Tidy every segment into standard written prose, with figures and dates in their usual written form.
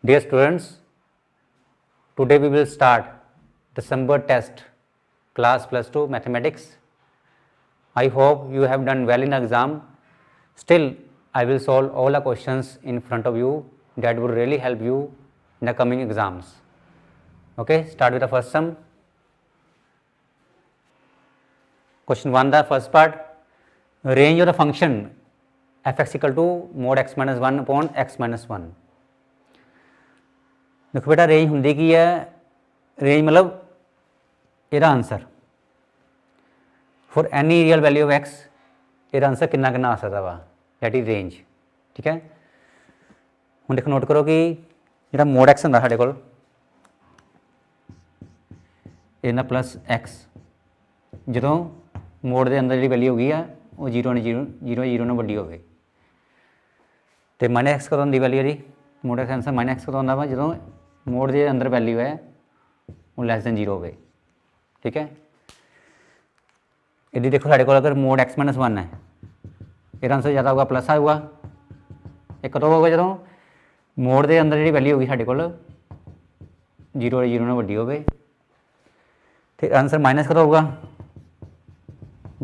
Dear students, today we will start December test class plus 2 mathematics. I hope you have done well in the exam. Still, I will solve all the questions in front of you that will really help you in the coming exams. Okay, start with the first sum. Question 1, the first part, range of the function f(x) equal to mod x minus 1 upon x minus 1. देखो बेटा range होंगी की है, range मतलब ਇਹਦਾ answer for any real value of x ਇਹਦਾ answer कितना कितना आ सकता वा, दैट इज रेंज। ठीक है, ਹੁਣ देखो नोट करो कि ਜਿਹੜਾ ਮੋਡ x ਹੁੰਦਾ ਸਾਡੇ ਕੋਲ ਇਹਨਾਂ प्लस x ਜਦੋਂ ਮੋਡ ਦੇ ਅੰਦਰ ਜਿਹੜੀ ਵੈਲਿਊ ਹੋਗੀ ਆ ਉਹ 0 ਨਾਲ ਵੱਡੀ ਹੋਵੇ ਤੇ -x ਕਦੋਂ ਹੁੰਦੀ ਵੈਲਿਊ ਇਹਦੀ, ਮੋਡ x ਆਂਸਰ -x ਕਦੋਂ ਹੁੰਦਾ ਵਾ ਜਦੋਂ ਮੋਡ ਦੇ ਅੰਦਰ ਵੈਲਿਊ ਹੈ ਉਹ ਲੈਸ ਦੈਨ 0 ਹੋਵੇ। ठीक है, यदि देखो साढ़े को अगर मोड x माइनस 1 है, ਇਹਦਾ आंसर ज़्यादा होगा प्लस आऊगा, एक कदों होगा जो मोड के अंदर जी वैल्यू होगी साढ़े को 0 ਨਾਲ ਵੱਡੀ ਹੋਵੇ तो आंसर माइनस कदों होगा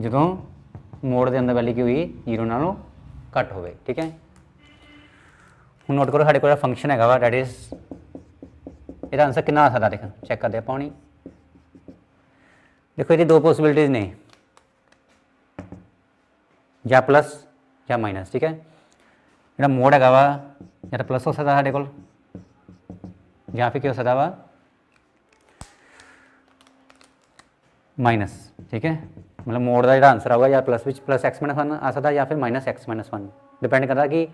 जो मोड के अंदर वैल्यू की हुई 0 नालों घट होवे। ठीक है, हम नोट करो साढ़े को फंक्शन है वा डैट इज ਇਹਦਾ आंसर कितना आ सकता, देख चेक करते हैं पानी। देखो ये दो पॉसिबिलिटीज़ ने, या प्लस या माइनस। ठीक है, जो मोड है वा या तो प्लस हो सकता साढ़े को या फिर क्या हो सकता वा माइनस। ठीक है, मतलब मोड का जो आंसर आऊगा या प्लस एक्स माइनस 1 आ सकता या फिर माइनस एक्स माइनस 1, डिपेंड करता कि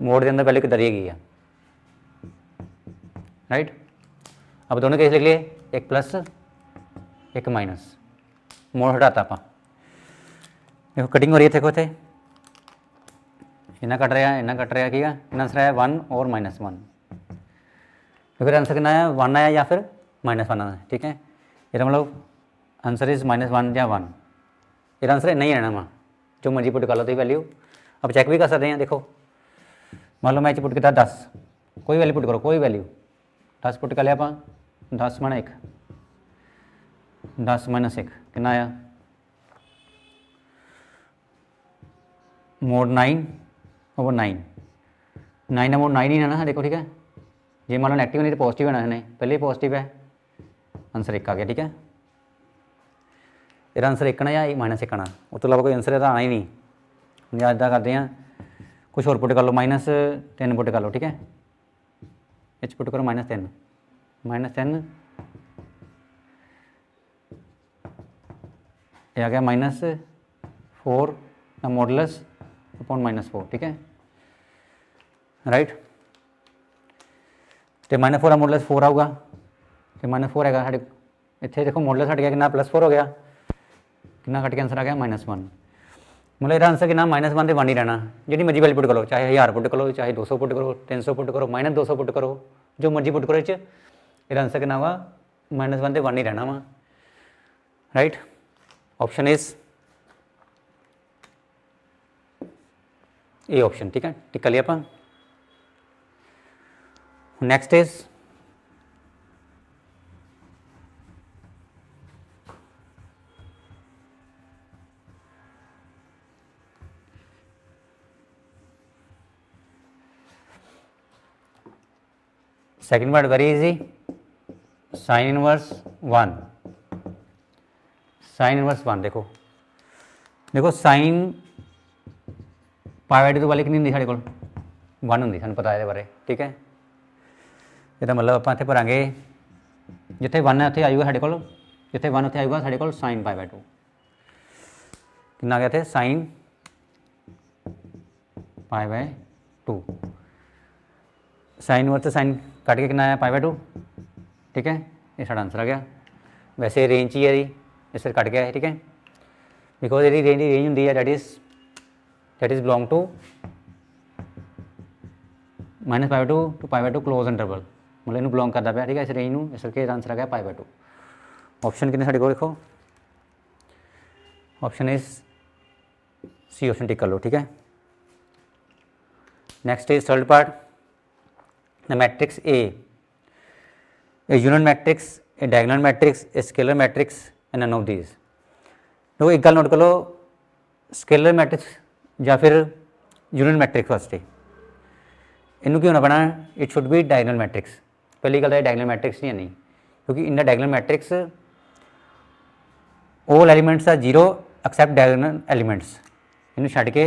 मोड के अंदर वैल्यू किधर रहेगी है। राइट, अब दोनों केस लिख लिए, एक प्लस एक माइनस, मोड हटाता आप देखो कटिंग हो रही है, देखो थे इन्ना कट रहा है, ठीक है, इन्ना आंसर आया 1 और -1, तो फिर आंसर कितना आया 1 आया या फिर -1 आया। ठीक है, ये मतलब आंसर इज -1 या 1, ये आंसर नहीं रहना वहाँ, जो मर्जी पुट कर लो तो वैल्यू। अब चेक भी कर सकते हैं, देखो मान लो मैं पुट किया 10, कोई वैल्यू पुट करो, कोई वैल्यू 10 पुट कर लिया आप, 10 - 1 10 - 1 कितना आया मोड 9 ओवर 9 मोड 9 ही है ना देखो। ठीक है, जे मान लो नेगेटिव नहीं तो पॉजिटिव है ना, पहले ही पॉजिटिव है, आंसर 1 आ गया। ठीक है, ਇਹਦਾ आंसर 1 आना या -1 आना, उस तो इलावा कोई आंसर ਇਹਦਾ आना ही नहीं। हम अदा करते हैं कुछ और पुट कर लो, -3 पुट कर लो। ठीक है, इस पुट करो -3 ये आ गया -4 का मॉडुलस अपॉन -4। ठीक है, राइट, तो -4 का मॉडुलस 4 आऊगा, तो -4 है साढ़े इतने देखो मॉडुलस हट गया कि +4 हो गया, कितना घट के आंसर आ गया -1। मतलब यदा आंसर कि -1 तो 1 ही रहना, जी मर्जी वैल्यू पुट करो, चाहे 1000 पुट करो, चाहे 200 पुट करो, 300 पुट करो, -200 पुट करो, जो मर्जी पुट करो, यदा आंसर कितना होगा -1 तो 1 ही रहना वा। Right, option is A option. ठीक है, टिक कर लिया अपन। Next is second part, very easy, sine inverse 1। Sine inverse 1 देखो साइन π/2 वाली कितनी होंगी साढ़े को 1 होंगी, सानू पता है बारे। ठीक है, ये मतलब आप इतने भरांगे जिथे 1 है उत्थे आऊगा साढ़े को, जिथे 1 उत्थे आऊगा साढ़े को साइन π/2, कितना आ गया थे साइन π/2, साइन इनवर्स से साइन कट के कितना आया π/2। ठीक है, ये साढ़ा आंसर आ गया। वैसे रेंज ही है जी, इस कट गया है। ठीक है, बिकॉज ये रेंज होंगी है that is belong to -π/2 to π/2 close interval, मतलब इन्हू बिलोंग करता पाया। ठीक है, इस रेंज में, इस करके आंसर आ गया π/2। ऑप्शन कितने साढ़े को देखो, option is C option tick कर लो। ठीक है, next is third part, the matrix A unit matrix, a diagonal matrix, a scalar matrix and none of these. देखो एक गल नोट कर लो, स्केलर मैट्रिक्स या फिर यूनिट मैट्रिक्स वास्ते इनू की होना पैना, it should be diagonal matrix. पहली गल डायगोनल मैट्रिक्स नहीं है नहीं, क्योंकि in the diagonal matrix all elements are zero except diagonal elements. इन्हू छड्ड के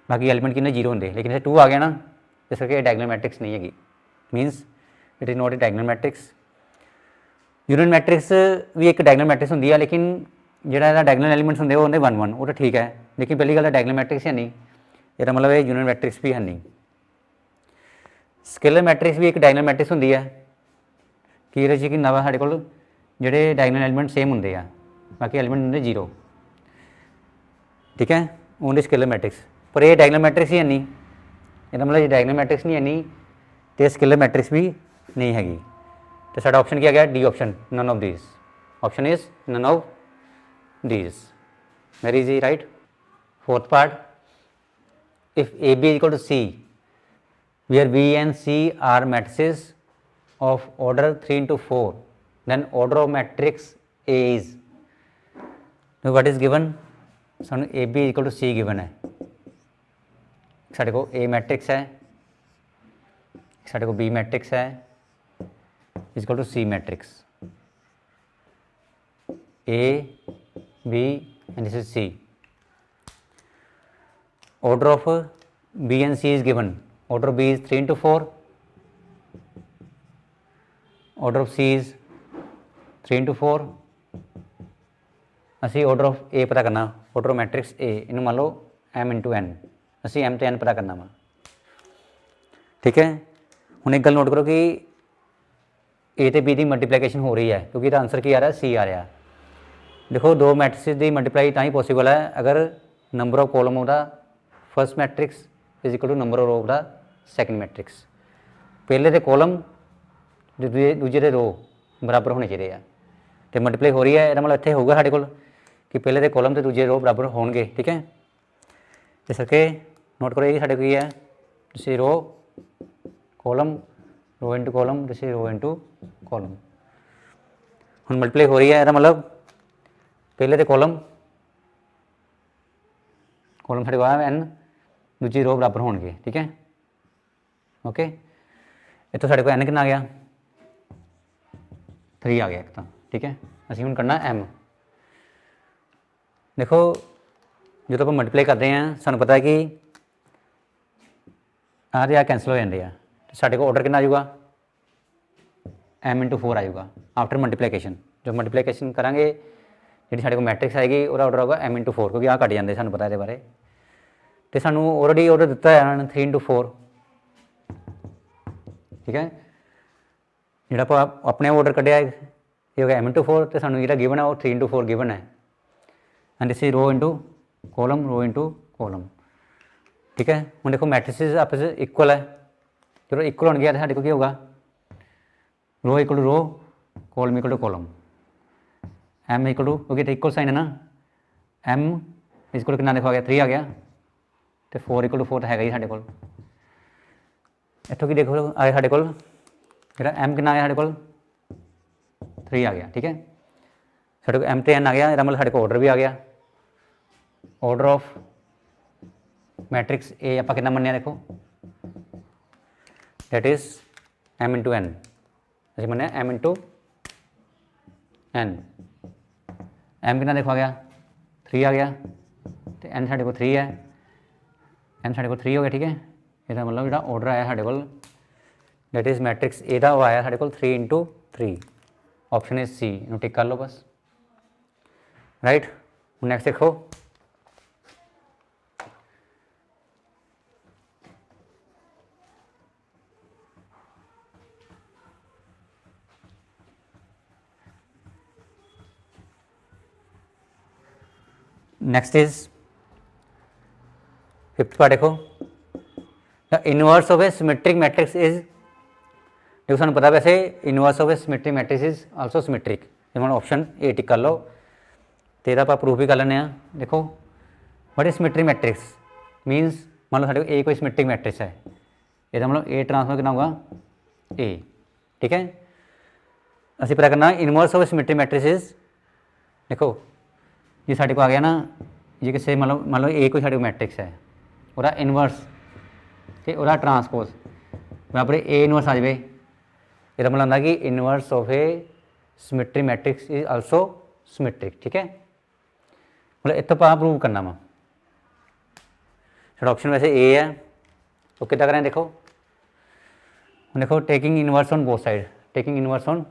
बाकी एलीमेंट किन्ने जीरो होंगे, लेकिन इतने 2 आ गया ना, इस करके डायगोनल मैट्रिक्स नहीं हैगी, मीनस it is not a diagonal matrix. Unit matrix भी एक डायगोनल मैट्रिक्स होंगी है, लेकिन जो डायगोनल एलीमेंट्स होंगे वो होंगे 1 1, वो तो ठीक है, लेकिन पहली गल डायगोनल मैट्रिक्स है नहीं, ये मतलब ये यूनिट मैट्रिक्स भी है नहीं। स्केलर मैट्रिक्स भी एक डायगोनल मैट्रिक्स होंगी है कि ये कि नवा साढ़े को जोड़े डायगोनल एलीमेंट सेम होंगे आ, बाकी एलीमेंट होंगे जीरो, ठीक है, ओनली स्केलर मैट्रिक्स। पर ये डायगोनल मैट्रिक्स ही है नहीं, ये मतलब ये डायगोनल मैट्रिक्स नहीं है नहीं, तो स्केलर मैट्रिक्स भी नहीं हैगी। तो साडा ऑप्शन क्या गया, D option, none of these. Option is none of these, very easy, right. Fourth part, if A B equal to C where B and C are matrices of order 3 into 4, then order of matrix A is, so what is given, सानू A B equal to C given है, साढ़े को A matrix है, साढ़े को B matrix है, equal to C matrix, A B and this is C. Order of B and C is given, order of B is 3 into 4, order of C is 3 into 4, असी order of A पता करना, order of matrix A, इन्हू मान लो m into n, असी m तो n पता करना वा, ठीक है। हुण एक गल नोट करो कि A ते B की मल्टीप्लीकेशन हो रही है, क्योंकि इसका आंसर की आ रहा है, C आ रहा है। देखो दो मैट्रिक्स की मल्टीप्लाई तां ही पॉसीबल है अगर number of column of the first matrix is equal to number of row of the second matrix. पहले के कॉलम दूजे के रो बराबर होने चाहिए हैं, तो मल्टीप्लाई हो रही है, यह मतलब इतने होगा साढ़े को कि पहले के कॉलम तो दूजे रो बराबर होंगे, ठीक है। इस करके नोट करो ये साढ़े को है, जैसे row column, row into column, जैसे रो इंटू कॉलम। हम मल्टीप्लाई हो रही है, यह मतलब पहले के कॉलम साढ़े को एन, दूजी रो बराबर होंगे, ठीक है, ओके। इतों साढ़े को एन कितना आ गया, 3 आ गया एक तो, ठीक है। असी हुण करना एम। देखो जो आप मल्टीप्लाई करते हैं सानू पता है कि आ कैंसल हो जाते हैं, तो साढ़े को ऑर्डर कितना आजूगा, m into 4 आएगा आफ्टर मल्टीप्लीकेशन। जो मल्टीप्लीकेशन करांगे जी साढ़े को मैट्रिक्स आएगी, और ऑर्डर होगा m into 4, क्योंकि आ कट जाते सानू पता है बारे। तो सानू ऑलरेडी ऑर्डर दिता है उन्होंने 3 into 4, ठीक है। जो अपने ऑर्डर कढ़िया ये हो गया m into 4, तो सानू जो गिवन है वो 3 into 4 गिवन है, and this row into column, row into column, ठीक है। हम देखो मैट्रिसेस आपस इक्वल है, चलो इक्वल हो गया तो साढ़े को क्या होगा, row equal to row, column equal to column, m equal to, क्योंकि इक्वल साइन है ना, m इक्वल कितना देखो आ गया 3 आ गया, तो 4 इक्वल टू 4 तो है ही साढ़े को। इतों की देखो आ गया साढ़े को जो m कितना आ गया साढ़े को 3 आ गया, ठीक है। साढ़े को m तो n आ गया, मतलब साढ़े को ऑर्डर भी आ गया। ऑर्डर ऑफ मैट्रिक्स ए आप कितना मन्या देखो, that is m into n, अभी Manya m into n, m कितना देखो आ गया 3 आ गया, तो n साढ़े को 3 है, n साढ़े को 3 हो गया, ठीक है। इसका मतलब जो ऑर्डर आया साढ़े को दैट इज मैट्रिक्स ए का वो आया साढ़े को 3 into 3, ऑप्शन इज सी, इन्हों टिक कर लो बस, राइट। नैक्सट देखो, नेक्स्ट इज फिफ्थ पार्ट देखो, the inverse of a symmetric matrix is, देखो सानू पता वैसे inverse of a symmetric matrix is also symmetric, option A tick कर लो, तेरा आप प्रूफ भी कर लेने। देखो what is symmetric matrix means, मान लो साढ़े ए कोई सिमेट्रिक मैट्रिक्स है, ਇਹਦਾ ਮਤਲਬ A ਟਰਾਂਸਫਰ ਕਿੰਨਾ ਹੋਊਗਾ A, ਠੀਕ ਹੈ। ਅਸੀਂ ਪਤਾ करना इनवर्स ऑफ सिमेट्रिक मैट्रिसेस। देखो ये साढ़े को आ गया ना, ये किसी मान लो A कोई साढ़े को मैट्रिक्स है, ਉਹਦਾ इनवर्स ਤੇ ਉਹਦਾ ट्रांसपोज बराबर A इनवर्स आ जाए, ਇਹਦਾ मतलब ਹੁੰਦਾ कि inverse of a symmetric matrix is also symmetric, ठीक है। मतलब इतना पा प्रूव करना वा, साਡਾ ऑप्शन वैसे A है। तो कितना करें, देखो देखो taking inverse on both side, taking inverse on,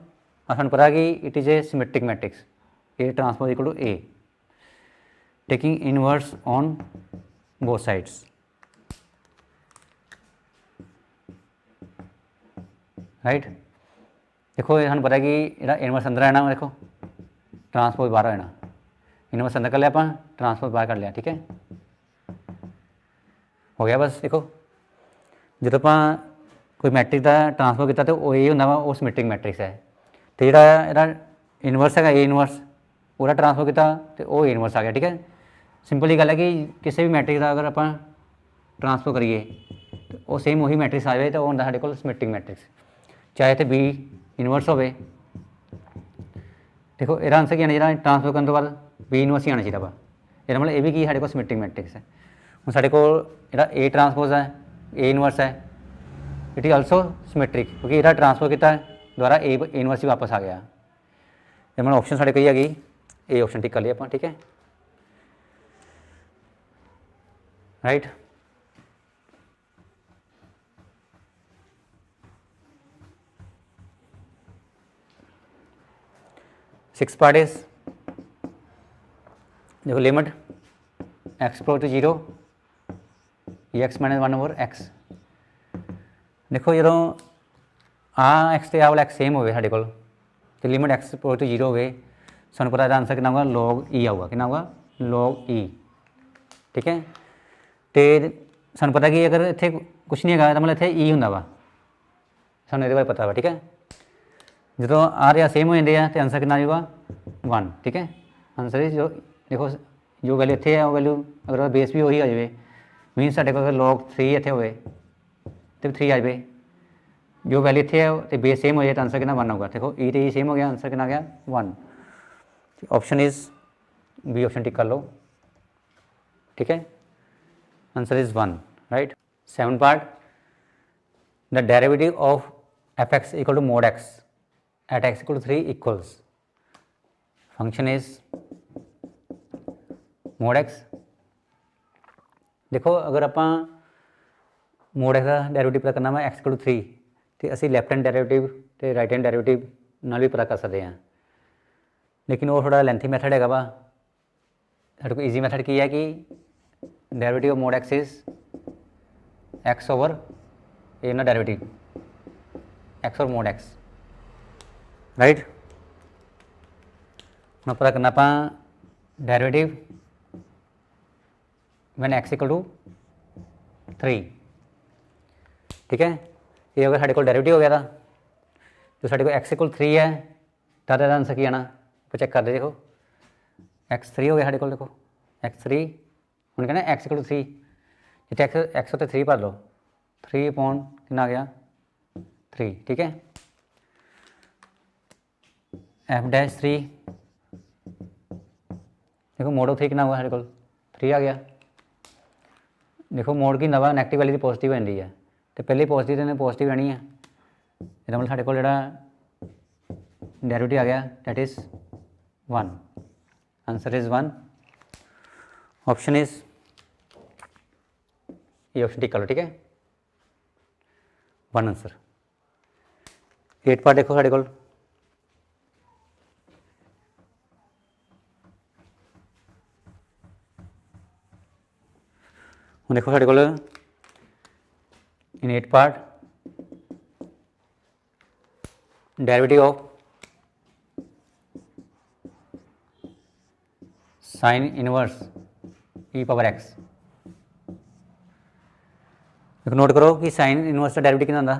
सानू पता कि it is a symmetric matrix A transpose equal to A, taking inverse on both sides, right. देखो ये पता है कि जो इनवर्स अंदर आना, देखो ट्रांसपोज बाहर आना, इनवर्स अंदर कर लिया अपन, ट्रांसपोज बाहर कर लिया, ठीक है, हो गया बस। देखो जो आप कोई मैट्रिक्स का ट्रांसपोज किया तो वो ये होंगे वा वो सिमेट्रिक मैट्रिक्स है, तो जो इनवर्स है A इनवर्स पूरा ट्रांसपोज किया तो वो A इनवर्स आ गया, ठीक है। सिंपल ही गल है कि किसी भी मैट्रिक्स का अगर आप ट्रांसपोज करिए तो वो सेम वही मैट्रिक्स आ जाए तो वो होंगे साढ़े को सिमेट्रिक मैट्रिक्स, चाहे तो B इनवर्स हो। देखो यदा आंसर की आना चाहिए ट्रांसपोज करने तो बाद B इनवर्स ही आना चाहिए वा, यदा मतलब ये भी की साढ़े को सिमेट्रिक मैट्रिक्स है। हम साढ़े को A ट्रांसपोज है A इनवर्स है, इट इज आल्सो सिमेट्रिक क्योंकि यदा ट्रांसपोज किया द्वारा A इनवर्स ही वापस आ गया। मतलब ऑप्शन साढ़े कोई हैगी A ऑप्शन टिक कर लिया अपन, ठीक है, राइट। सिक्स पार्ट इज, देखो limit x pro to 0 x minus 1 over x। देखो जो आ x तो आ वाला x सेम हो साढ़े को, तो लिमिट x प्रो टू 0 हो, सूँ पता आंसर कितना होगा log e आऊगा, कितना होगा log e, ठीक है। तो सूँ पता कि अगर इतने कुछ नहीं है तो मतलब इतने e होंगे वा, सूँ ये बारे पता वा, ठीक है। जो आ रहा सेम हो जाते हैं तो आंसर कितना आएगा 1, ठीक है। आंसर इज जो देखो जो वैल्यू इतने है वो वैल्यू अगर बेस भी वही आ जाए, मीनस साढ़े को अगर log 3 इतने हो तो 3 आ जाए, जो वैल्यू इतने है तो बेस सेम हो जाए तो आंसर कितना 1 होगा। देखो ई तो ई सेम हो गया, आंसर कितना आ गया 1। Option is B option tick कर लो, ठीक है, answer is 1, right. 7 part, the derivative of f(x) equal to mod x at x equal to 3 equals, function is mod x। देखो अगर आप mod x का डेरिवेटिव पता करना है x इक्वल टू 3 तो असी लैफ्ट हैंड डेरिवेटिव तो राइट हैंड डेरिवेटिव नाल भी पता कर सकते हैं, लेकिन वो थोड़ा लेंथी मैथड है वा। साढ़े को ईजी मैथड की है कि derivative of mod x is x over a ना डेरिवेटिव x और mod x, राइट। हम पता करना आप derivative when x equal to 3, ठीक है। ये अगर साढ़े को डेरिवेटिव हो गया था तो साढ़े को x इक्वल 3 है तब आंसर की आना, तो चेक कर दे, देखो x 3 हो गया साढ़े को, देखो x 3 हम कहना x इक्वल टू 3, जितने x होते 3 भर लो, 3 अपॉन कितना आ गया 3, ठीक है। f'3 देखो मोड ऑफ 3 कितना हुआ साढ़े को 3 आ गया। देखो मोड की नवा नैगेटिव वैल्यू पॉजिटिव आती है तो पहले पॉजिटिव ने पॉजिटिव आनी है, इसका मतलब साढ़े को डेरिवेटिव आ गया that is 1, answer is 1। Option is ये ऑप्शन टिक कर लो, ठीक है, 1 आंसर। 8 पार्ट देखो साढ़े को, हम देखो साढ़े को in 8 part derivative of sine inverse e power x। देखो नोट करो कि साइन इनवर्स का डेरिवेटिव कितना होता,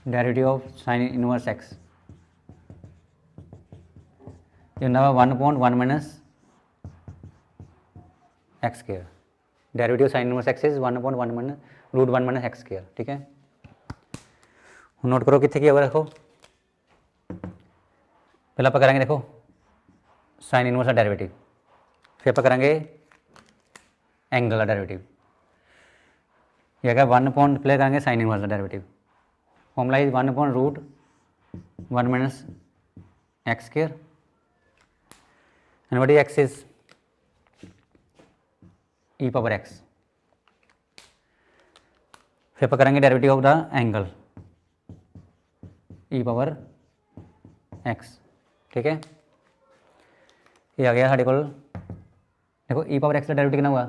derivative of sine inverse x ये होंगे 1/1 minus x square, derivative sine inverse x is 1/1 minus root 1 minus x square. ठीक है, ਹੁਣ ਨੋਟ ਕਰੋ ਕਿੱਥੇ ਕੀ ਹੋਗਾ, देखो ਪਹਿਲਾਂ ਆਪਾਂ ਕਰਾਂਗੇ देखो साइन इनवर्स का डेरिवेटिव, फिर आप करेंगे एंगल का डेरिवेटिव, ये है 1 प्ले करेंगे साइन इनवर्स का derivative. Formula is 1 root 1 minus x square and what is x is e power x. फिर आप करेंगे derivative of the angle e power x. ठीक है, ये आ गया साढ़े को, देखो ई पावर एक्स का डेरिवेटिव कितना हुआ,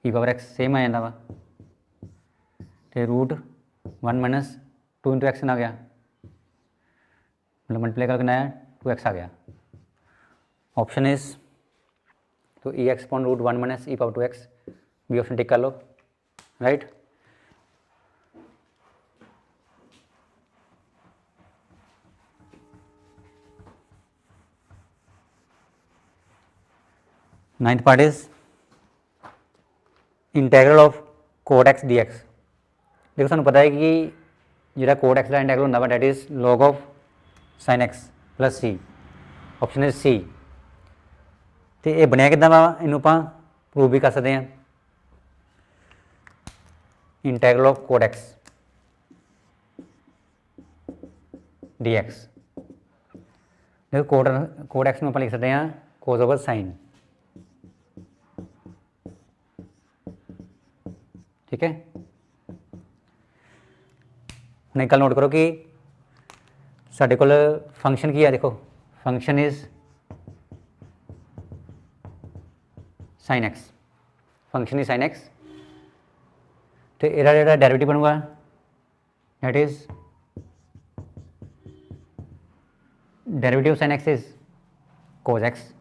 ई पावर एक्स सेम आ जाता वा, तो रूट 1 माइनस 2 इंटू एक्स आ गया, मतलब मल्टीप्लाई करके आया 2x आ गया। ऑप्शन इज तो e x point root 1 minus e power 2x, B option tick कर लो, right. Ninth part is integral of cot x d x. देखो सानू पता है कि जो कोड एक्स का इंटैग्रल होंगे वा that is log of sine x plus C, option is C. तो ये बनया किदा वा, इनू आप प्रूव भी कर सकते हैं, integral of cot x d x. देखो कोड एक्स में आप लिख सकते हैं कोस ओवर साइन। ठीक है, हम एक गल नोट करो कि साढ़े को फंक्शन की है, देखो function is sine x, function is sine x. तो यदा जो डेरिवेटिव बनूगा that is derivative sine x is cos x.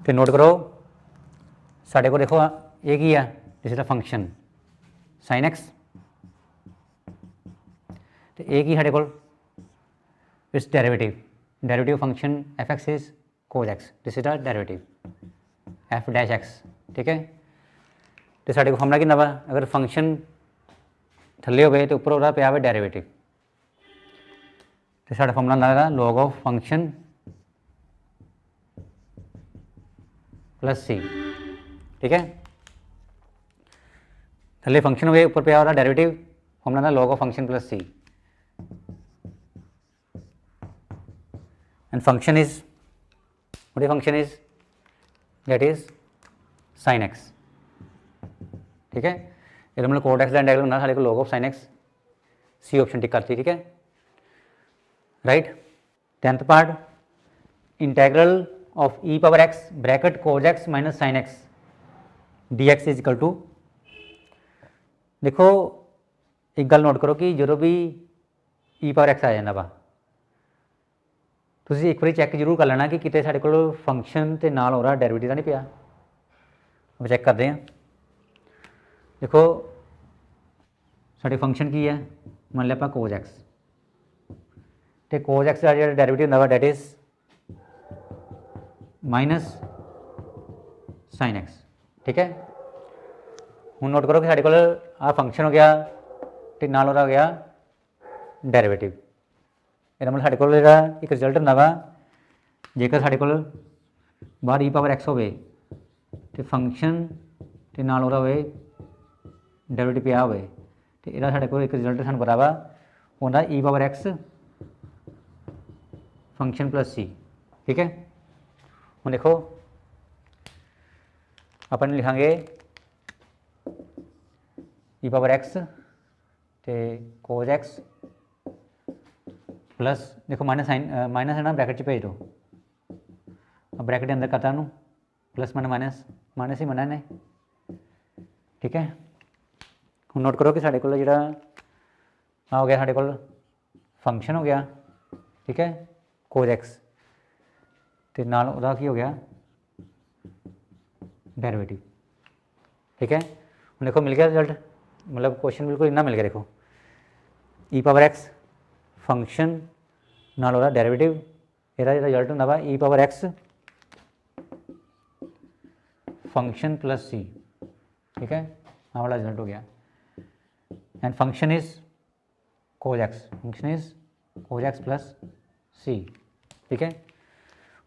तो नोट करो साढ़े को देखो ये की है, this is the function sine x, तो एक ही साढ़े को इस derivative function f x is cos x, this is the derivative f dash x. ठीक है, तो साढ़े को फॉर्मूला कितना वा, अगर फंक्शन थले हो तो उपर वह पिया डेरिवेटिव, तो साढ़ा फॉर्मूला होगा log of function plus C. ठीक है, थले फंक्शन हुए ऊपर पे आ रहा डेरिवेटिव, फॉर्मूला था log of function plus C and function is what is function is that is sine x. ठीक है, ये मतलब कोड एक्स का इंटीग्रल होना सारे को log of sine x, C option tick करती। ठीक है, right. 10th part integral of e power x bracket cos x minus sine x d x is equal to. देखो एक गल नोट करो कि जो भी ई पावर एक्स आ जाता वा, तुसीं एक बार चैक जरूर कर लेना कि कितने साढ़े को फंक्शन के नाल हो रहा डेरिवेटिव नहीं पिया। अब चैक करते हैं, देखो साढ़े फंक्शन की है, मान लिया आप कोस एक्स, तो कोस एक्स का जो डेरिवेटिव होंगे that is minus sine x. ठीक है, हूँ नोट करो कि साढ़े को आ फंक्शन हो गया तो नाल हो गया डेरिवेटिव। ये मतलब साढ़े को एक रिजल्ट होंगे वा, जेकर साढ़े को बाहर ई पावर एक्स हो तो फंक्शन के नाल हो डेरिवेटिव पिया हो, तो यदा साढ़े को एक रिजल्ट सानू पता वा होंदा ई power x function plus C. ठीक है, हम देखो अपन लिखांगे ई पावर एक्स तो कोस एक्स प्लस देखो माइनस साइन माइनस है ना ब्रैकेट भेज दो, अब ब्रैकेट के अंदर करता प्लस माइनस माइनस ही मना ने। ठीक है, हम नोट करो कि साढ़े को जो हो गया साढ़े को फंक्शन हो गया। ठीक है, कोस एक्स तो नाल उहदा की हो गया डेरिवेटिव। ठीक है, हम देखो मिल गया रिजल्ट, मतलब क्वेश्चन बिल्कुल इन्ना मिल गया। देखो ई पावर एक्स फंक्शन नाल हो डेरिवेटिव, यदा रिजल्ट होंगे वा e power x function plus C. ठीक है, हाँ वाला रिजल्ट हो गया। And function is cos x, function is cos x plus C, ठीक है।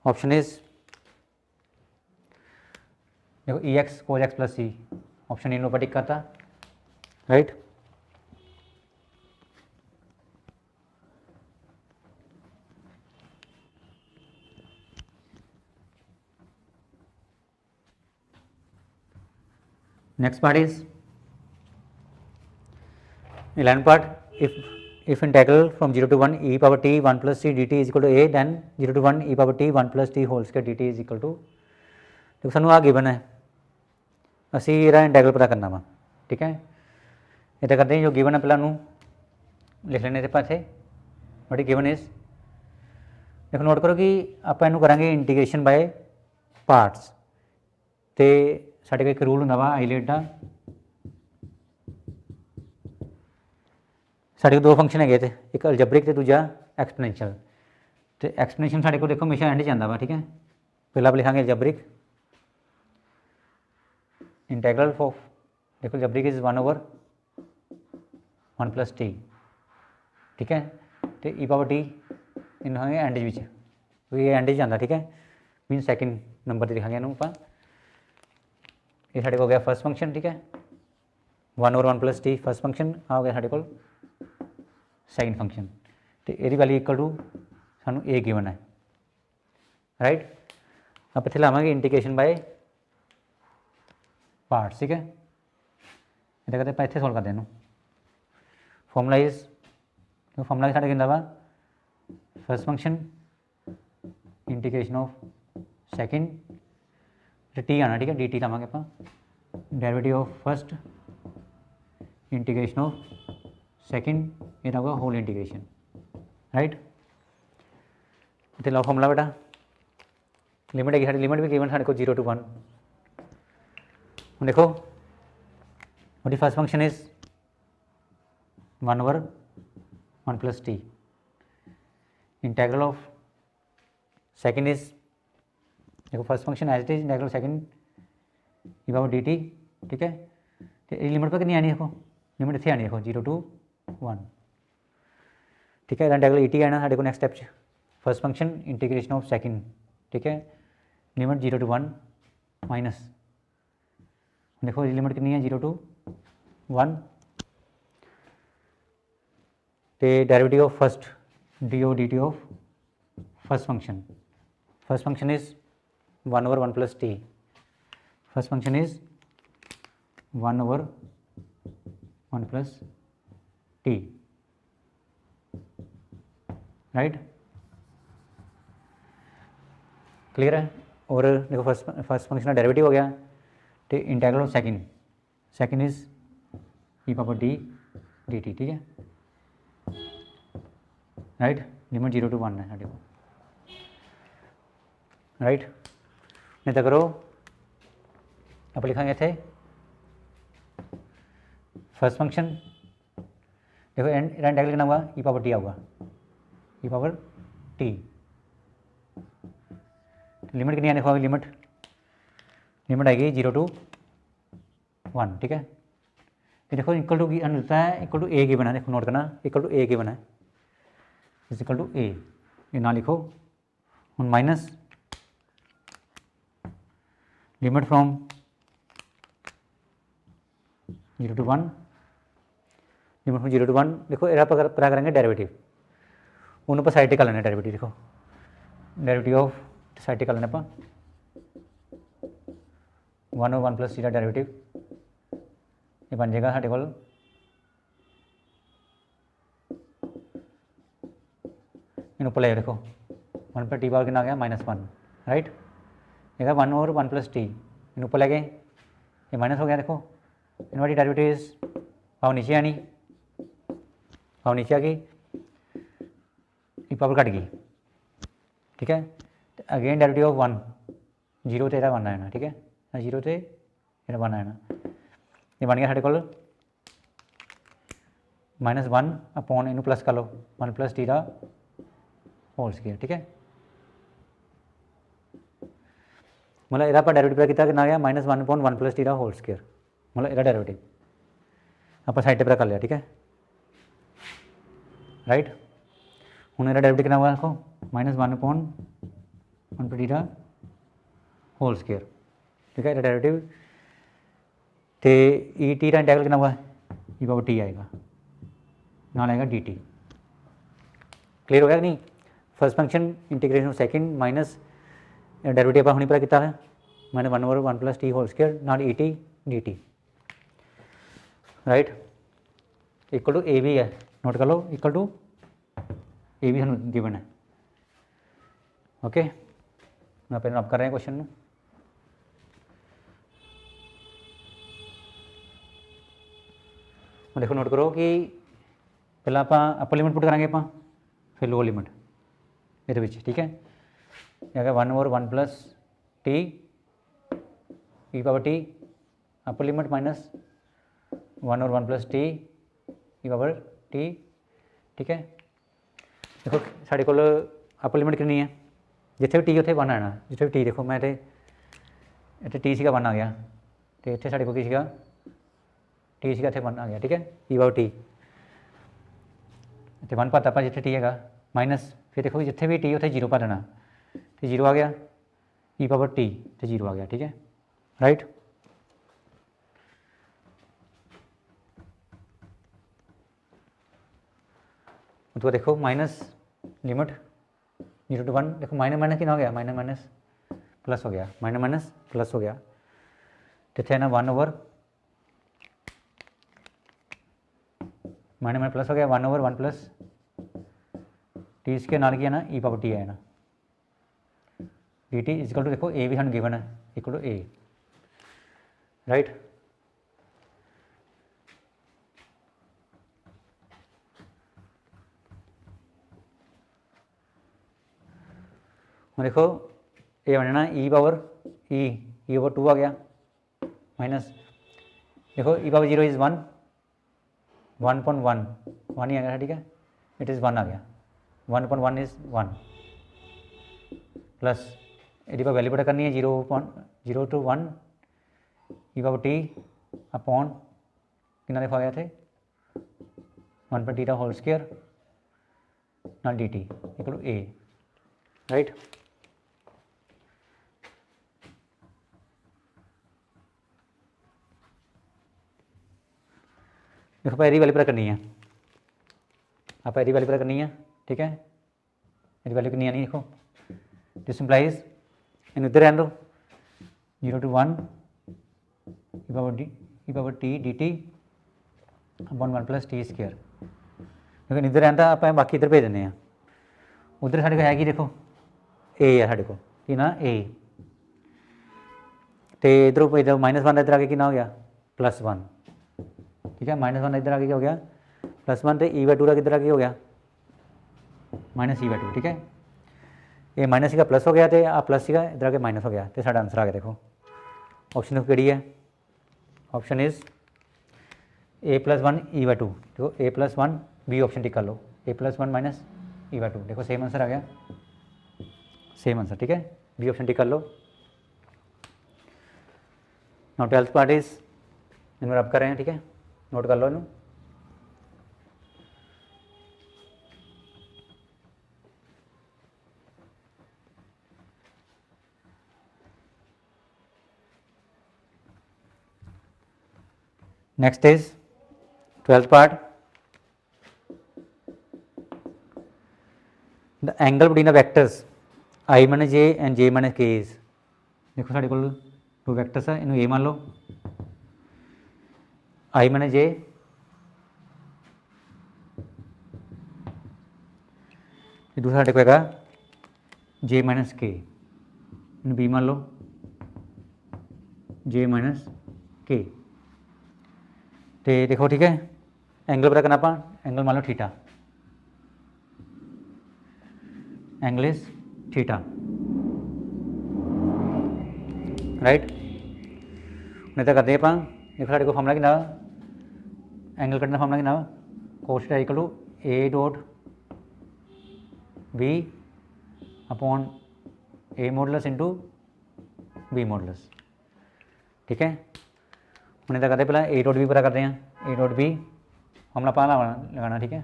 ऑप्शन इज देखो e x cos x plus C, option इन पर टिक करता, right. Next part is 11 part. If integral from 0 to 1 e power t 1 plus c dt is equal to a, then 0 to 1 e power t 1 plus t whole square dt is equal to, देखो सानू आ given है, असी ਇਹਦਾ इंटैगरल पता करना वा, ठीक है। इतना करते हैं जो गिवन है पहला लिख लेने ਆਪਾਂ ਇੱਥੇ बड़ी गिवन इज, देखो नोट करो कि ਆਪਾਂ ਇਹਨੂੰ ਕਰਾਂਗੇ इंटीग्रेशन बाय पार्ट्स, तो ਸਾਡੇ ਕੋਲ एक रूल ਹੁੰਦਾ वा आईलेट ਦਾ, साढ़े को दो फंक्शन है, एक अलजबरिक तो दूजा एक्सपोनेंशियल। तो एक्सपोनेंशियल साढ़े को देखो हमेशा एंड जाता वा, ठीक है। पहला आप लिखांगे अलजबरिक, इंटैग्रल ऑफ, देखो अलजबरिक इज 1/1 प्लस टी, ठीक है। तो ई पावर टी इन एंड ये एंड जाता, ठीक है, मीन सैकेंड नंबर से लिखांगे इनू आप। ये साढ़े को हो गया फर्स्ट फंक्शन, ठीक है, 1/1 प्लस टी फर्स्ट फंक्शन, आ हो गया साढ़े को सैकेंड फंक्शन। तो ये वैल्यू इक्वल टू सानू ए गिवन है, राइट। आप इतने लावांगे इंटीग्रेशन बाय पार्ट्स, ठीक है। इतना करते आप इतने सोल्व करते हैं, फॉर्मूला इज, फॉर्मूला साढ़े कहता वा first function integration of second टी आना, ठीक है, डी टी लावांगे आप, derivative of first integration of second, ये होगा होल इंटीग्रेशन, राइट। इतने लो फॉर्मूला बेटा, लिमिट है, लिमिट भी गिवन साढ़े को 0 to 1। देखो वही first function is 1/1 plus t, integral of second is, देखो first function as it is, integral second e power d t, ठीक है। तो ये लिमिट पर कितनी आनी, देखो लिमिट इतने आनी, देखो 0 to 1, ठीक है। इंटैग्रल ई टी आना साढ़े को next step, first function integration of second, ठीक है, लिमिट 0 to 1 माइनस, देखो लिमिट कितनी है 0 to 1, तो derivative of first d o d t of first function is 1/1 plus t, first function is 1/1 plus t, right, clear है। और देखो first function का डेरिवेटिव हो गया, तो integral of second is e power d d t, ठीक है, right. Limit 0 to 1 है साढ़े को, राइट। नहीं तो करो आप लिखांगे थे फर्स्ट फंक्शन, देखो इंटैग्रल कितना होगा, ई पावर टी आऊगा, ई पावर टी, लिमिट कितनी आने को, लिमिट आएगी 0 to 1, ठीक है। तो देखो इक्वल टू मिलता है, इक्वल टू ए की बना, देखो नोट करना, इक्वल टू ए की बना है, इज इक्वल टू ए, ये ना लिखो, हम minus limit from 0 to 1, limit from 0 to 1, देखो एरा पता करेंगे डेरिवेटिव, उन्होंने पर साइड कर लेना डेरिवेटिव, देखो डेरिवेटिव ऑफ साइड कर लेना आप 1/1 प्लस टी का डेरिवेटिव, ये बन जाएगा साढ़े को 1 देखो 1 पर टी पावर कितना आ गया -1, राइट। ये 1/1 प्लस टी, इन ऊपर ले गए, ये माइनस हो गया, देखो इन वाली डेरिवेटिव इज पावर नीचे आनी, पावर नीचे आ गई, पावर कट गई, ठीक है। अगेन डेरिवेटिव ऑफ 1, 0 से 1 आना, ठीक है, 0 से 1 आना, ये बन गया साढ़े को -1 अपॉन इनू प्लस कर लो 1 प्लस टी का होल स्क्वायर, ठीक है। मतलब यदा आप डेरिवेटिव कितना कितना आ गया -1/1 प्लस टी का होल स्क्वायर, मतलब यदा डेरिवेटिव ਆਪਾਂ ਸਾਈਡ 'ਤੇ ਪਤਾ ਕਰ ਲਿਆ, ਠੀਕ है राइट। ਹੁਣ ਇਹਦਾ ਡੈਰੀਵੇਟਿਵ ਕਿੰਨਾ ਹੋਇਆ, ਦੇਖੋ -1/1/t ਦਾ होल स्केयर, ठीक है। डेरिवेटिव तो ई टी का इंटीग्रल कितना हुआ, e/t आएगा, नाल आएगा dt। क्लियर हो गया कि नहीं। First function integration second minus derivative आप पता किया है -1/1 + t होल स्केयर नाल e t d t, right. Equal to a भी है, नोट कर लो, इक्वल टू ए भी हम गिवन है, ओके। आप कर रहे हैं क्वेश्चन में। देखो नोट करो कि पहला आप अपर लिमिट पुट करांगे, आप फिर लोअर लिमिट ये, ठीक है। यह 1/1 + t e/t upper limit minus 1/1 + t e/t, ठीक है। देखो साढ़े को अपर लिमिट कितनी है, जिथे भी टी उत्थे 1 आना, जिथे भी टी देखो मैं इतने टी सी 1 आ गया, तो इतने साढ़े को की टी सी इतने 1 आ गया, ठीक है। e/t तो 1 पाता आप जिथे टी है माइनस, फिर देखो जिथे भी टी उत्थे 0 पा देना, तो 0 आ गया, e/t तो 0 आ गया, ठीक है, राइट। तो देखो माइनस लिमिट 0 to 1, देखो माइनस माइनस कितना हो गया, माइनस माइनस प्लस हो गया, माइनस माइनस प्लस हो गया, तो थे ना 1/, माइनस माइनस प्लस हो गया, 1/1 + t इसके नाल की है ना e/t है ना dt इक्वल टू, देखो ए भी हम गिवन है, इक्वल टू ए, राइट। देखो ये बनना e/2 आ गया, माइनस देखो e/0 इज़ 1, 1/1 1 ही आ गया, ठीक है। इट इज़ 1 आ गया, 1/1 इज़ 1 प्लस यदि वैल्यू पता करनी है 0 to 1 e/t अपॉन कितना देखो आ गया थे 1/t का होल स्केयर ना dt equal to a, right. देखो पहली वैल्यू पता करनी है, आप एरी वैल्यू पता करनी है, ठीक है। एरी वैल्यू कितनी आनी, देखो दिस इंप्लाइज इन इधर रहने दो 0 to 1 e/t dt upon 1 + t square, लेकिन इधर रहता आप बाकी इधर भेज दें, उधर साढ़े को है कि देखो ए है साढ़े को कि ना ए, तो इधर -1 इधर आगे कितना हो गया +1, ठीक है। -1 इधर आगे क्या हो गया +1, तो e/2 का किधर आगे हो गया -e/2, ठीक है। ये माइनस का प्लस हो गया, तो आ प्लस का इधर आके माइनस हो गया, तो साढ़ा आंसर आ गया। देखो ऑप्शन देखो कि है, ऑप्शन इज़ a+1 e/2, देखो a+1 बी ऑप्शन टिक कर लो, a+1 - e/2, देखो सेम आंसर आ गया, सेम आंसर, ठीक है। बी ऑप्शन टिक कर लो। नाउ 12th पार्ट इज इनमें रब कर रहे हैं, ठीक है, नोट कर लो इन्हों। Next is 12th part, the angle between the vectors I - j and j - k is, देखो साढ़े को दो वैक्टर्स है, इन्हों ए मान लो I - j दूसरा साढ़े को है j - k, इन्हों बी मान लो j - k, तो देखो ठीक है। एंगल पता करना आप, एंगल मान लो theta, angle is theta, right. नहीं तो करते हैं देखो साढ़े को फॉर्मूला कितना, एंगल कटना फॉर्मूला कितना cos theta equal to a.b upon a modulus into b modulus, ठीक है। हमने तो करते पहले a.b पता करते हैं, ए डॉट बी हमला पता लगाना, ठीक है।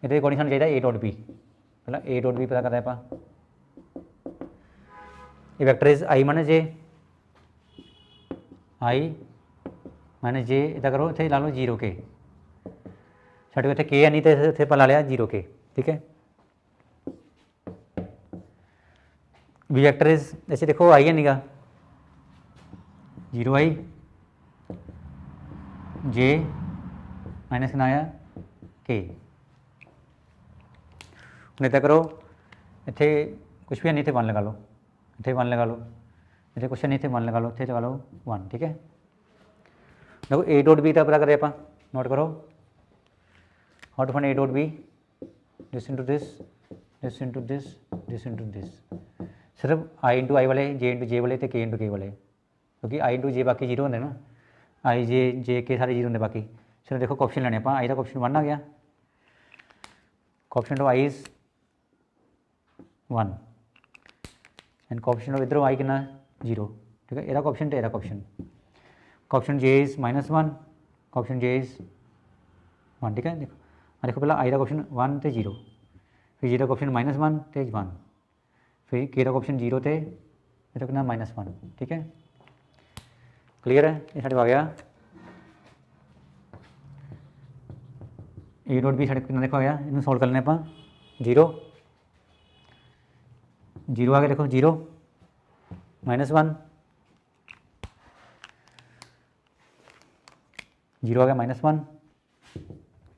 ये अकॉर्डिंग सानू चाहिए ए डॉट बी, पहला ए डॉट बी पता करते हैं आप। ये vector is i minus j, i minus j, इतना करो इतने ला लो 0 के, साढ़े इतने के है नहीं तो इतने पर ला लिया 0 के, ठीक है। बी वैक्टर इज ऐसे देखो आई है नहीं का 0 आई जे माइनस कितना आया के, नहीं तो करो इतने कुछ भी नहीं थे 1 लगा लो, इतने 1 लगा लो, इतने कुछ नहीं थे 1 लगा लो, इतने लगा लो 1, ठीक है। देखो ए डॉट बी का पता करें आप, नोट करो how to find a dot b, this into this, this into this, this into this, सिर्फ आई इंटू आई वाले, जे इंटू जे वाले, तो के इंटू के वाले, क्योंकि आई इंटू जे बाकी 0 होंगे ना, आई जे के सारे 0 होंगे बाकी। चलो देखो ऑप्शन लेने आप, आई का ऑप्शन 1 आ गया, option of I is 1 and option of इधर आई कितना 0, ठीक है। एरा ऑप्शन तो era option J is -1, option J is 1, ठीक है। देखो पहला आई का ऑप्शन 1 तो 0, फिर जे का ऑप्शन -1 तो 1, फिर के का ऑप्शन 0 थे इधर कितना -1, ठीक है। क्लियर है, ये साढ़े आ गया ए डॉट बी साढ़े कितना देखो आ गया, इन्हें सॉल्व कर लेने आप 0 0 आ गया, देखो 0 -1 0 आ गया -1,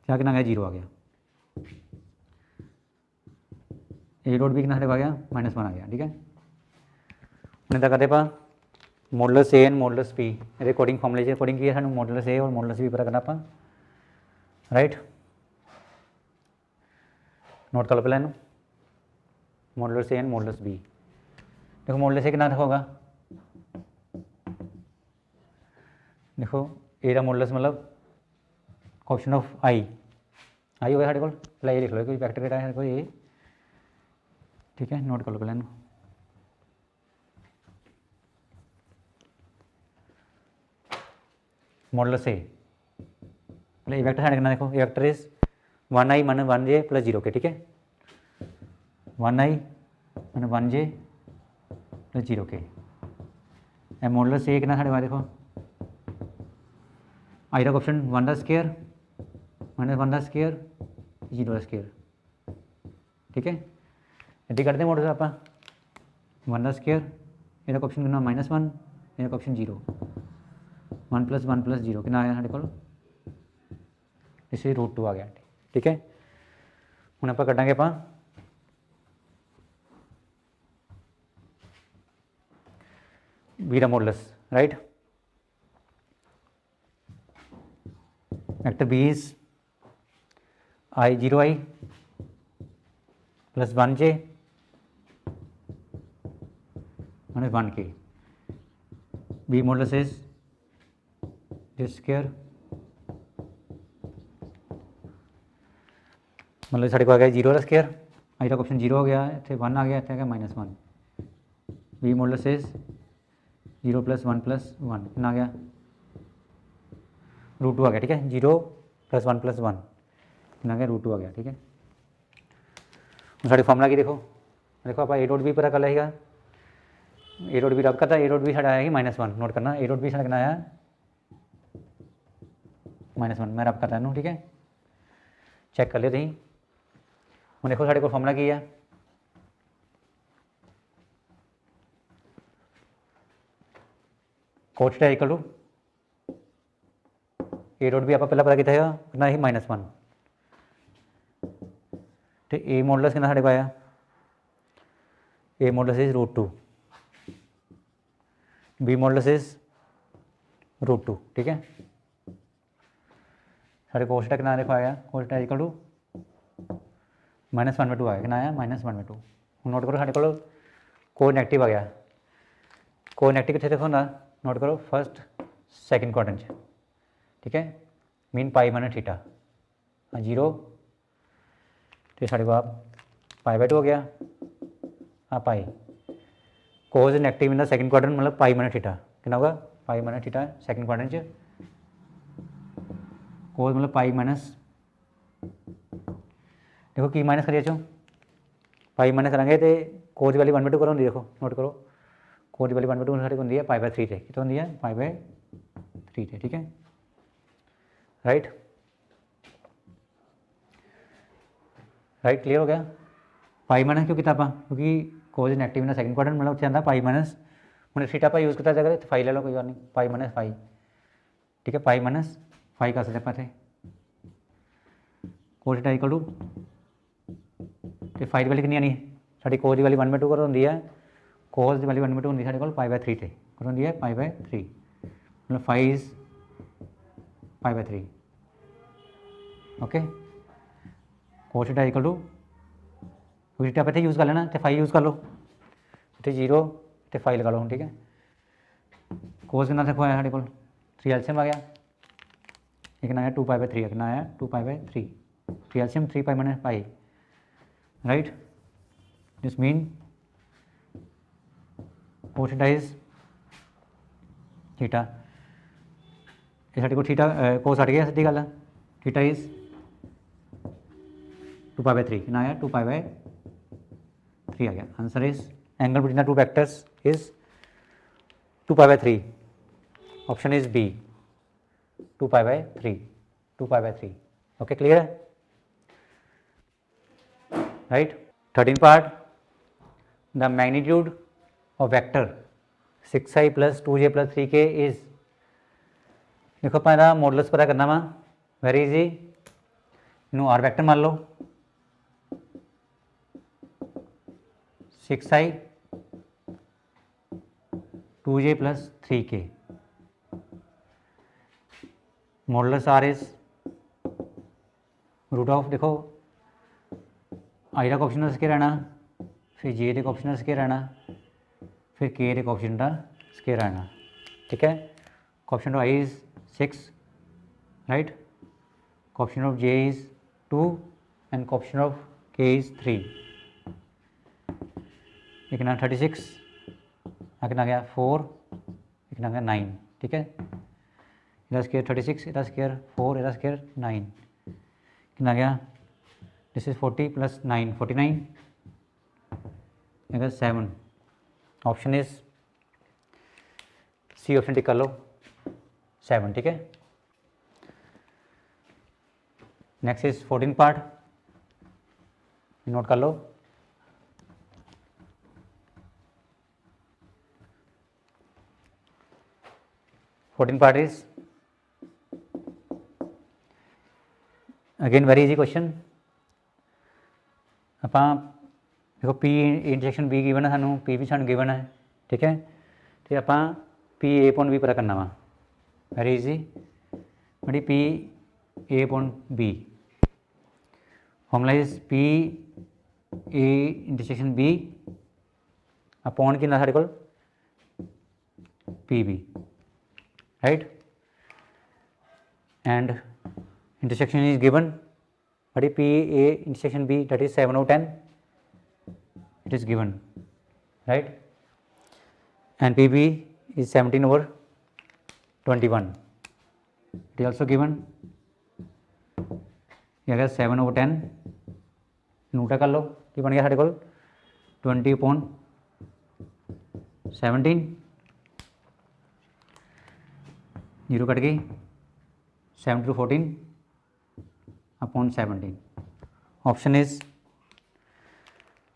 क्या कितना आ गया 0 आ गया, ए डॉट बी कितना आ गया -1 आ गया, ठीक है। उन्हें क्या करते पा modulus a and modulus b recording फॉर्मूले से रिकॉर्डिंग की है सानू मॉडुलस ए और मॉडुलस बी पता करना पा, राइट। नोट कर लो पहले modulus a and modulus b. देखो मॉडुलस ए कितना होगा, देखो ए का मॉडुलस मतलब ऑप्शन ऑफ आई हो गया साढ़े को, पहले ये लिख लो कोई वैक्टर केड़ा है कोई ए, ठीक है। नोट कर लो पहले मॉडुलस ए, पहले ए वैक्टर साढ़े कितना देखो a vector is 1 i minus 1 j plus 0 k, ठीक है। 1 आई माइनस 1 जे प्लस 0 के, ए मॉडुलस ए कितना साढ़े पास देखो आई का ऑप्शन 1 का स्क्वायर माइनस 1 का स्क्वायर 0 का स्क्वायर, ठीक है। यदि करते हैं मॉडुलस आप 1 का स्क्वायर, ये ऑप्शन कितना -1, ये ऑप्शन 0, 1 + 1 + 0 कितना आया साढ़े को, इसे √2 आ गया, ठीक है। हम आप कटांगे आप बी का modulus, right. Vector b is i 0 i plus 1 j minus 1 k, b modulus is this square, मतलब साढ़े को आ गया 0 का स्क्वायर, आई का ऑप्शन 0 हो गया, इतने 1 आ गया, इतने -1, बी मॉडुलस इज 0 + 1 + 1 कितना आ गया √2 आ गया, ठीक है। 0 + 1 + 1 कितना आ गया √2 आ गया, ठीक है। साढ़े फॉर्मूला की देखो आप ए डॉट बी पता कर लेगा, ए डॉट बी रब करता, ए डॉट बी साढ़ा आएगी -1, नोट करना ए डॉट बी साढ़ा कितना आया -1, मैं रब करता है, ठीक है। चेक कर लियो तुम हम देखो साढ़े को फॉर्मूला की है, cot theta equal to a dot b आप पहला पता कितना है कितना ही -1, तो ए मॉडुलस कितना साढ़े को आया, a modulus is √2, b modulus is √2, ठीक है। साढ़े कोस थीटा कितना देखो आया, कोस थीटा इक्वल टू -1/2 आया, कितना आया -1/2। नोट करो साढ़े को कोई नेगेटिव आ गया, कोई नेगेटिव कितने देखो ना, नोट करो फर्स्ट सेकंड क्वाड्रेंट, ठीक है। मीन पाई माइनस थीटा 0, तो साढ़े को आप π/2 हो गया, हाँ pi cos negative in the second quadrant मतलब पाई माइनस थीटा कितना होगा pi minus theta second quadrant cos मतलब पाई माइनस, देखो की माइनस करिए चो पाई माइनस करेंगे तो कोस की वैल्यू 1/2 करो, देखो नोट करो कोस की वैल्यू 1/2 साढ़े होंगी है पाई/3 थे, कितना होंगी है पाई/3 थे, ठीक है राइट राइट क्लियर हो गया। पाई माइनस क्यों किया आप, क्योंकि कोस नैगेटिव ना सैकेंड क्वाड्रेंट मतलब उत्थे आंदा पाई माइनस, हमने थीटा आप यूज़ किया जगह तो फाई ले लो कोई बात नहीं, पाई माइनस फाई, ठीक है पाई माइनस फाई कर सकते आप इतने कोस थीटा इक्वल टू तो फाई की वैल्यू कितनी आनी है साड़ी कोस की वैल्यू 1/2 करो होंगी है, कोस की वैल्यू 1/2 होंगी साढ़े को पाई/3 थे करो होंगी है पाई/3 मतलब फाई इज पाई/3 okay. Cos theta equal to theta आप इतने यूज़ कर लेना तो फाई यूज़ कर लो, इतने 0 तो फाई लगा लो, ठीक है कोस कितना देखो आया साढ़े को 3 एलसीएम आ गया, एक ना आया 2 पाई/3 एक ना आया 2 पाई/3 3 LCM 3 pi minus pi right, this mean cos theta is theta ये साढ़े को थीटा कोस हट गया सीधी गल थीटा इज 2 पाई/3 कितना आया 2 पाई/3 आ गया, answer is angle between the two vectors is 2 पाई/3, ऑप्शन इज बी 2 पाई/3 ओके क्लियर है right. 13 part the magnitude of vector 6i + 2j + 3k is, देखो अपना मॉडल्स पता करना वा वेरी इजी, इनू आर वैक्टर मान लो 6i 2j + 3k modulus r is root of, देखो आई का कोएफिशिएंट स्क्वायर आना, फिर जे के कोएफिशिएंट स्क्वायर आना, फिर के के कोएफिशिएंट स्क्वायर आना, ठीक है coefficient of I is 6 right, coefficient of J is 2 and coefficient of के इज 3, एक ना 36 एक ना गया 4 एक ना गया 9, ठीक है इधर स्क्वायर 36 इधर स्क्वायर 4 इधर स्क्वायर 9 कितना गया, दिस इज 40 + 9 49 इधर 7, option is C option tick कर लो 7, ठीक है। नेक्स्ट इज 14 पार्ट नोट कर लो, fourteen part is again very easy question, आप देखो पी इंटरसेक्शन बी गिवन है सानू, पी भी सानू गिवन है, ठीक है तो आप पी ए अपॉन बी पता करना वा वेरी इजी, बड़ी P A upon B formula is P A intersection B upon कितना साढ़े को P B right, and intersection is given बड़ी P A intersection B that is 7/10 it is given right, and PB is 17/21 it is also given, ये अगर 7/10 NOTA कर लो कि बन गया साढ़े को 20/17 जीरो कट गई 7/14 अपॉन 17, ऑप्शन इज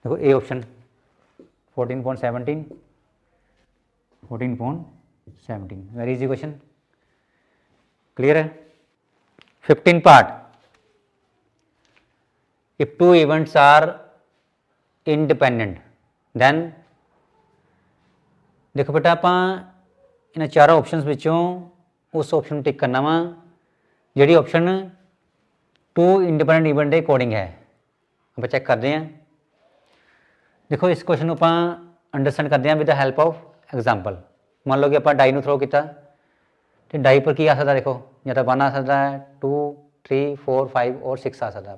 देखो A option 14/17 very easy question clear है। 15 part if two events are independent then, देखो बेटा आप इन चारों ऑप्शनस विचों उस ऑप्शन टिक करना वा जी ऑप्शन टू इंडिपेंडेंट इवेंट के अकॉर्डिंग है, आप चैक करते हैं। देखो इस क्वेश्चन को आप अंडरस्टैंड करते हैं with the help of example, मान लो कि आप डाई में थ्रो किया तो डाई पर की आ सकता, देखो या तो 1 आ सकता है 2 3 4 5 और 6 आ सकता है,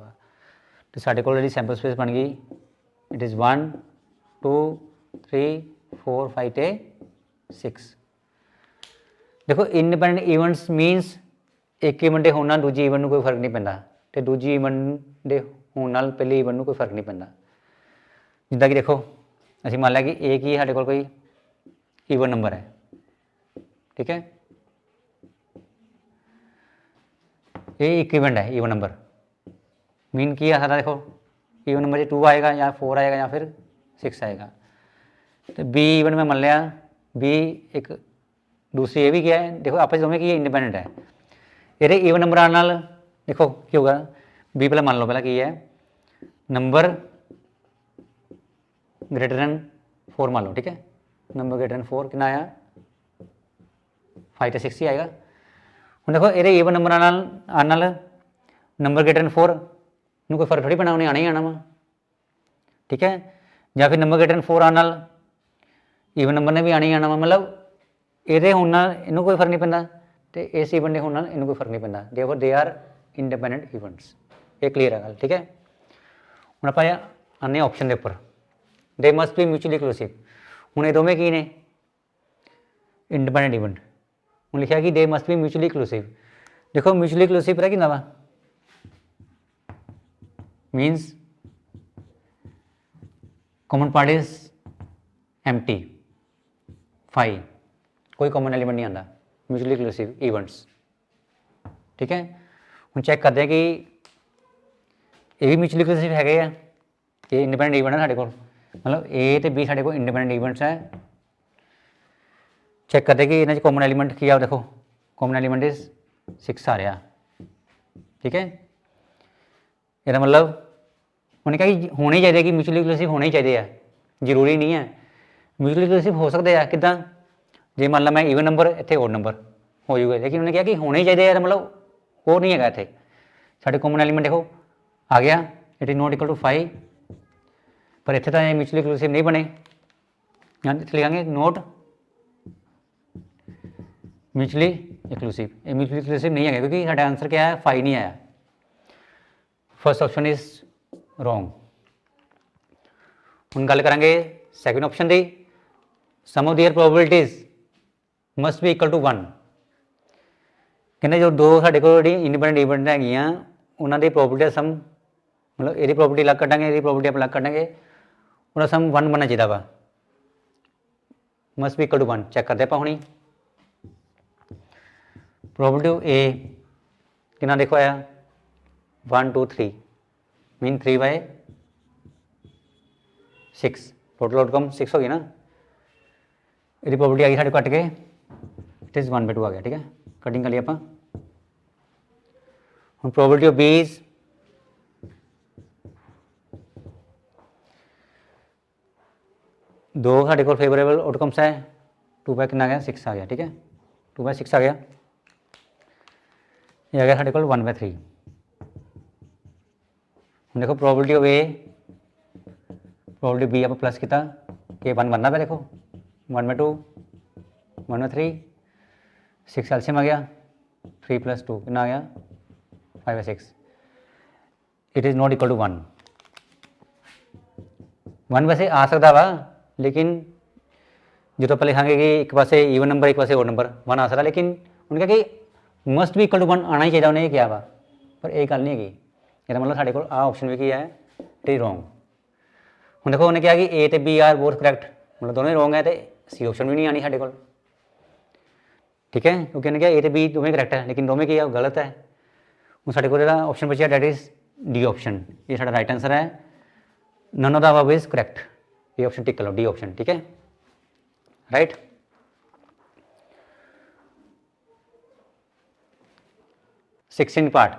तो साढ़े को जी सैंपल स्पेस बन गई इट इज़ 1 2 3 4 5 6। देखो इंडिपेंडेंट इवेंट्स मीनस ਇੱਕ ਈਵਨ ਦੇ ਹੋਣ ਨਾਲ ਦੂਜੀ ਈਵਨ ਨੂੰ ਕੋਈ ਫਰਕ ਨਹੀਂ ਪੈਂਦਾ ਤੇ ਦੂਜੀ ਈਵਨ ਦੇ ਹੋਣ ਨਾਲ ਪਹਿਲੀ ਈਵਨ ਨੂੰ ਕੋਈ ਫਰਕ ਨਹੀਂ ਪੈਂਦਾ। ਜਿੱਦਾਂ ਕਿ ਦੇਖੋ ਅਸੀਂ ਮੰਨ ਲਿਆ ਕਿ ਇਹ ਕੀ ਸਾਡੇ ਕੋਲ ਕੋਈ ਈਵਨ ਨੰਬਰ ਹੈ, ਠੀਕ ਹੈ, ਇਹ ਇੱਕ ਈਵਨ ਹੈ ਈਵਨ ਨੰबर मीन की है सारा देखो ईवन नंबर 2 आएगा या 4 आएगा या फिर 6 आएगा। तो बी ईवन में मान लिया बी एक दूसरी ये भी क्या है देखो आपस दोनों की ये इंडिपेंडेंट है। ये ईवन नंबर आने नाल देखो क्या होगा बी पहले मान लो पहला की है नंबर ग्रेटर दैन 4 मान लो, ठीक है, नंबर ग्रेटर दैन 4 कितना आया 5 तो 6 ही आएगा। हम देखो ये ईवन नंबर आने नाल नंबर ग्रेटर दैन 4 ਨੂੰ ਕੋਈ ਫਰਕ ਥੋੜੀ ਪੈਣਾ, ਉਹਨੇ ਆਣਾ ਹੀ ਆਣਾ ਵਾ, ਠੀਕ ਹੈ, ਜਾਂ ਫਿਰ ਨੰਬਰ ਗ੍ਰੇਟਰ ਦੈਨ 4 ਆਉਣ ਨਾਲ ਈਵਨ ਨੰਬਰ ਨੇ ਵੀ ਆਣਾ ਹੀ ਆਣਾ ਵਾ, ਮਤਲਬ ਇਹਦੇ ਹੋਣ ਨਾਲ ਇਹਨੂੰ ਕੋਈ ਫਰਕ ਨਹੀਂ ਪੈਂਦਾ ਤੇ ਇਸ ਈਵਨ ਦੇ ਹੋਣ ਨਾਲ ਇਹਨੂੰ ਕੋਈ ਫਰਕ ਨਹੀਂ ਪੈਂਦਾ। ਦੇਅਰਫੋਰ ਦੇ ਆਰ ਇੰਡੀਪੈਂਡੈਂਟ ਈਵੈਂਟਸ। ਇਹ ਕਲੀਅਰ ਹੈ ਗੱਲ, ਠੀਕ ਹੈ। ਹੁਣ ਆਪਾਂ ਆਉਂਦੇ ਹਾਂ ਆਪਸ਼ਨ ਦੇ ਉੱਪਰ, ਦੇ ਮਸਟ ਬੀ ਮਿਊਚੁਅਲੀ ਐਕਸਕਲੂਸਿਵ। ਹੁਣ ਇਹ ਦੋਵੇਂ ਕੀ ਨੇ ਇੰਡੀਪੈਂਡੈਂਟ ਈਵੈਂਟ। ਹੁਣ ਲਿਖਿਆ ਕਿ ਦੇ ਮਸਟ ਬੀ ਮਿਊਚੁਅਲੀ ਐਕਸਕਲੂਸਿਵ। ਦੇਖੋ ਮਿਊਚੁਅਲੀ ਐਕਸਕਲੂਸਿਵ ਪਤਾ ਕਿੰਨਾ ਵਾ means common part is empty 5 कोई common element नहीं आता mutually exclusive events, ठीक है। हम चेक करते हैं कि ये भी mutually exclusive है, ये इंडिपेंडेंट इवेंट है साढ़े को, मतलब ए तो बी साढ़े को इंडिपेंडेंट इवेंट्स है। चेक करते कि इन्हें कॉमन एलिमेंट किया देखो कॉमन एलिमेंट इज 6 आ रहा, ठीक है। ਇਹਦਾ ਮਤਲਬ ਉਹਨੇ ਕਿਹਾ ਕਿ ਹੋਣੇ ਚਾਹੀਦੇ ਕਿ ਮਿਊਚੁਅਲੀ ਐਕਸਕਲੂਸਿਵ ਹੋਣੇ ਚਾਹੀਦੇ ਆ, ਜ਼ਰੂਰੀ ਨਹੀਂ ਹੈ। ਮਿਊਚੁਅਲੀ ਐਕਸਕਲੂਸਿਵ ਹੋ ਸਕਦੇ ਆ ਕਿੱਦਾਂ, ਜੇ ਮੰਨ ਲਾ ਮੈਂ ਈਵਨ ਨੰਬਰ ਇੱਥੇ ਓਡ ਨੰਬਰ ਹੋ ਜਾਊਗਾ, ਲੇਕਿਨ ਉਹਨੇ ਕਿਹਾ ਕਿ ਹੋਣੇ ਚਾਹੀਦੇ ਆ, ਮਤਲਬ ਉਹ ਨਹੀਂ ਹੈਗਾ ਇੱਥੇ। ਸਾਡੇ ਕਾਮਨ ਐਲੀਮੈਂਟ ਦੇਖੋ ਆ ਗਿਆ it is not equal to 5, ਪਰ ਇੱਥੇ ਤਾਂ ਇਹ ਮਿਊਚੁਅਲੀ ਐਕਸਕਲੂਸਿਵ ਨਹੀਂ ਬਣੇ, ਜਾਂ ਇੱਥੇ ਲਿਖਾਂਗੇ ਨੋਟ ਮਿਊਚੁਅਲੀ ਐਕਸਕਲੂਸਿਵ। ਇਹ ਮਿਊਚੁਅਲੀ ਐਕਸਕਲੂਸਿਵ ਨਹੀਂ ਹੈਗਾ ਕਿਉਂਕਿ ਸਾਡਾ ਆਂਸਰ क्या है 5 नहीं आया। First option is wrong. हम गल करांगे सैकेंड ऑप्शन की, sum of their probabilities must be equal to 1। कहते जो दो साढ़े को इंडिपेंडेंट इवेंट है उन्होंने प्रोबेबिलिटी सम, मतलब ये प्रोबेबिलिटी अलग कटांगे ये प्रोबेबिलिटी आप अलग कटांगे, उन्होंने सम 1 बनना चाहिए वा, must be equal to 1। Check करते आप हुणी प्रोबेबिलिटी ए कितना देखो आया 1 2 3 मीन 3/6 टोटल आउटकम 6 हो गई ना। यदि प्रॉपर्टी आ गई साढ़े कट के इट इज 1/2 आ गया, ठीक है। कटिंग कर लिया आप। हम प्रॉपर्टी ऑफ बी इज दो साढ़े को फेवरेबल आउटकम्स है 2 कितना आ गया 6 आ गया, ठीक है, 2/6 आ गया। ये आ गया साढ़े को 1/3। देखो probability of A probability B आप प्लस किया कि 1 बनना पे, देखो 1/2 1/3 6 एलसीएम आ गया 3 + 2 कितना आ गया 5/6। It is not equal to 1। 1 वैसे आ सकता वा, लेकिन जो तो लिखा कि एक पास ईवन नंबर एक पास ओड नंबर 1 आ सकता, लेकिन उन्होंने कहा कि मस्ट भी इक्वल टू 1 आना ही चाहिए, उन्हें क्या वा, पर यह गल नहीं है। ਇਹਦਾ ਮਤਲਬ ਸਾਡੇ ਕੋਲ ਆ ਆਪਸ਼ਨ ਵੀ ਕੀ ਹੈ ਇਟ ਇਜ਼ ਰੋਂਗ। ਹੁਣ ਦੇਖੋ ਉਹਨੇ ਕਿਹਾ ਕਿ ਏ ਤੇ ਬੀ ਆਰ ਬੋਥ ਕਰੈਕਟ, ਮਤਲਬ ਦੋਵੇਂ ਰੋਂਗ ਹੈ ਤੇ ਸੀ ਆਪਸ਼ਨ ਵੀ ਨਹੀਂ ਆਣੀ ਸਾਡੇ ਕੋਲ, ਠੀਕ ਹੈ, ਕਿਉਂਕਿ ਉਹਨੇ ਕਿਹਾ ਏ ਤੇ ਬੀ ਦੋਵੇਂ ਕਰੈਕਟ ਹੈ, ਲੇਕਿਨ ਦੋਵੇਂ ਕੀ ਹੈ ਗਲਤ ਹੈ। ਹੁਣ ਸਾਡੇ ਕੋਲ ਜਿਹੜਾ ਆਪਸ਼ਨ ਬਚਿਆ ਡੈਟ ਇਜ਼ ਡੀ ਆਪਸ਼ਨ, ਇਹ ਸਾਡਾ ਰਾਈਟ ਆਂਸਰ ਹੈ। None of the above is correct, ਇਹ ਆਪਸ਼ਨ ਟਿਕ ਕਰ ਲਓ ਡੀ ਆਪਸ਼ਨ, ਠੀਕ ਹੈ, ਰਾਈਟ। सिक्सटीन पार्ट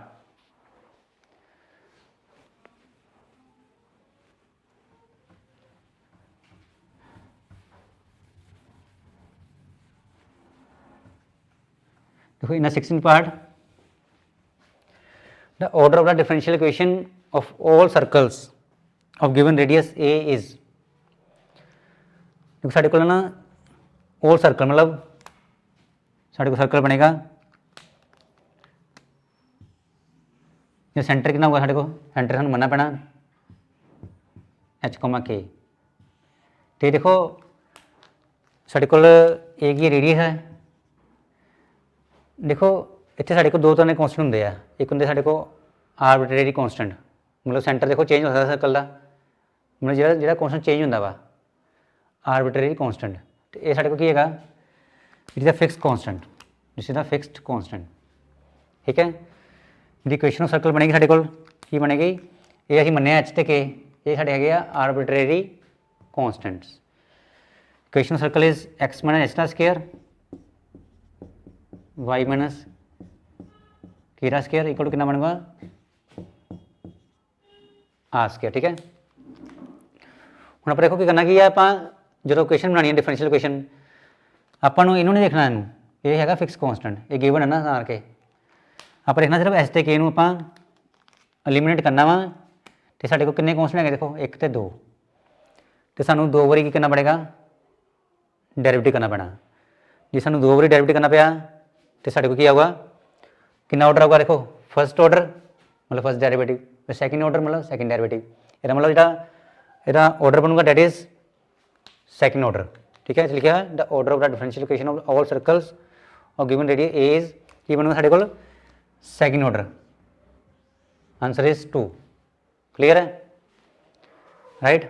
देखो इन 16 part the order of the differential equation of all circles of given radius a is। देखो साढ़े को ना all circle मतलब साढ़े को सर्कल बनेगा, ये सेंटर कितना होगा साढ़े को, सेंटर सानू मनना पैना h, तो देखो साढ़े को एक ही रेडियस है। देखो ਇੱਥੇ ਸਾਡੇ ਕੋਲ ਦੋ ਤਰ੍ਹਾਂ ਦੇ ਕੌਂਸਟੈਂਟ ਹੁੰਦੇ ਆ। ਇੱਕ ਹੁੰਦੇ ਸਾਡੇ ਕੋਲ ਆਰਬਿਟਰੇਰੀ ਕੌਂਸਟੈਂਟ, ਮਤਲਬ ਸੈਂਟਰ ਦੇਖੋ ਚੇਂਜ ਹੋ ਸਕਦਾ ਸਰਕਲ ਦਾ, ਮਤਲਬ ਜਿਹੜਾ ਕੌਂਸਟੈਂਟ ਚੇਂਜ ਹੁੰਦਾ ਵਾ, ਆਰਬਿਟਰੇਰੀ ਕੌਂਸਟੈਂਟ। ਤੇ ਇਹ ਸਾਡੇ ਕੋਲ ਕੀ ਹੈਗਾ, it is a fixed constant, this is a fixed constant. ਠੀਕ ਹੈ, ਜਿਹੜੀ ਇਕੁਏਸ਼ਨ ਆਫ ਸਰਕਲ ਬਣੇਗੀ ਸਾਡੇ ਕੋਲ ਕੀ ਬਣੇਗੀ, ਇਹ ਅਸੀਂ ਮੰਨਿਆ ਐਚ ਤੇ ਕੇ, ਇਹ ਸਾਡੇ ਹੈਗੇ ਆ arbitrary constants. Equation of circle is x minus h ਦਾ ਸਕੇਅਰ ਵਾਈ ਮਾਈਨਸ ਕੀ ਦਾ ਸਕੇਅਰ ਇਕੁਅਲ ਟੂ ਕਿੰਨਾ ਬਣੂਗਾ, ਆਰ ਸਕੇਅਰ। ਠੀਕ ਹੈ, ਹੁਣ ਆਪਾਂ ਦੇਖੋ ਕੀ ਕਰਨਾ ਕੀ ਹੈ, ਆਪਾਂ ਜਦੋਂ ਇਕੁਏਸ਼ਨ ਬਣਾਉਣੀ ਹੈ ਡਿਫਰੈਂਸ਼ੀਅਲ ਇਕੁਏਸ਼ਨ, ਆਪਾਂ ਨੂੰ ਇਹਨੂੰ ਨਹੀਂ ਦੇਖਣਾ, ਇਹਨੂੰ ਇਹ ਹੈਗਾ ਫਿਕਸ ਕੌਂਸਟੈਂਟ, ਇਹ ਗਿਵਨ ਹੈ ਨਾ ਤਾਂ ਕਰਕੇ ਆਪਾਂ ਦੇਖਣਾ ਸਿਰਫ ਐਸ ਤੇ ਕੇ ਨੂੰ ਆਪਾਂ ਐਲੀਮੀਨੇਟ ਕਰਨਾ ਵਾ। ਤੇ ਸਾਡੇ ਕੋਲ ਕਿੰਨੇ ਕੌਂਸਟੈਂਟ ਹੈਗੇ ਦੇਖੋ, 1 ਤੇ 2, ਤੇ ਸਾਨੂੰ 2 ਵਾਰੀ ਕੀ ਕਰਨਾ ਪੜੇਗਾ, ਡੈਰੀਵੇਟਿਵ ਕਰਨਾ ਪੈਣਾ। ਜੇ ਸਾਨੂੰ 2 ਵਾਰੀ ਡੈਰੀਵੇਟਿਵ ਕਰਨਾ ਪਿਆ ਤੇ ਸਾਡੇ ਕੋਲ ਕੀ ਆਊਗਾ, ਕਿੰਨਾ ਆਰਡਰ ਆਊਗਾ ਦੇਖੋ, ਫਸਟ ਆਰਡਰ ਮਤਲਬ ਫਸਟ ਡੈਰੀਵੇਟਿਵ, ਫਿਰ ਸੈਕਿੰਡ ਆਰਡਰ ਮਤਲਬ ਸੈਕਿੰਡ ਡੈਰੀਵੇਟਿਵ। ਇਹਦਾ ਮਤਲਬ ਜਿਹੜਾ ਇਹਦਾ ਆਰਡਰ ਬਣੂਗਾ ਡੈਟ ਇਜ਼ ਸੈਕਿੰਡ ਆਰਡਰ। ਠੀਕ ਹੈ, ਲਿਖਿਆ the order of the differential equation of all circles ਔਰ ਗਿਵਨ ਰੇਡੀਅਸ ਏ ਇਜ਼ ਕੀ ਬਣੂਗਾ ਸਾਡੇ ਕੋਲ, second order. Answer is 2। Clear है, राइट।